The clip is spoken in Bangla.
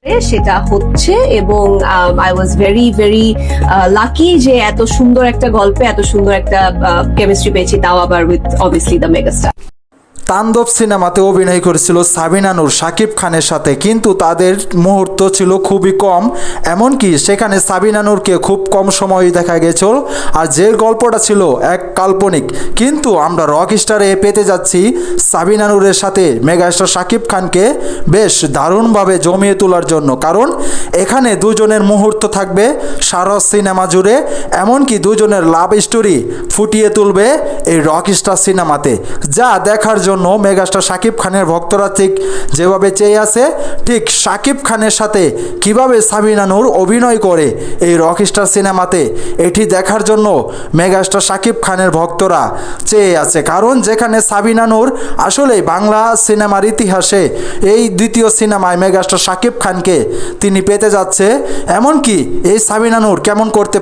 সেটা হচ্ছে এবং I was very very lucky যে এত সুন্দর একটা গল্পে এত সুন্দর একটা কেমিস্ট্রি পেয়েছি, তাও আবার উইথ অবভিয়াসলি দ্য মেগাস্টার। তাণ্ডব সিনেমাতে অভিনয় করেছিল সাবিনা নূর শাকিব খানের সাথে, কিন্তু তাদের মুহূর্ত ছিল খুবই কম, এমনকি সেখানে সাবিনা নূরকে খুব কম সময় দেখা গেছিল। আর যে গল্পটা ছিল এক কাল্পনিক, কিন্তু আমরা রকস্টারে পেতে যাচ্ছি সাবিনা নূরের সাথে মেগাস্টার শাকিব খানকে বেশ দারুণভাবে জমিয়ে তোলার জন্য, কারণ এখানে দুজনের মুহূর্ত থাকবে সারা সিনেমা জুড়ে, এমনকি দুজনের লাভ স্টোরি ফুটিয়ে তুলবে এই রকস্টার সিনেমাতে, যা দেখার জন্য মেগাস্টার শাকিব খানের ভক্তরা ঠিক যেভাবে চেয়ে আছে, ঠিক শাকিব খানের সাথে কিভাবে সাবিনা নূর অভিনয় করে এই রকস্টার সিনেমাতে, এটি দেখার জন্য মেগাস্টার শাকিব খানের ভক্তরা চেয়ে আছে। কারণ যেখানে সাবিনা নূর আসলে বাংলা সিনেমার ইতিহাসে এই দ্বিতীয় সিনেমায় মেগাস্টার শাকিব খানকে তিনি পেতে যাচ্ছে, এমনকি এই সাবিনা নূর কেমন করতে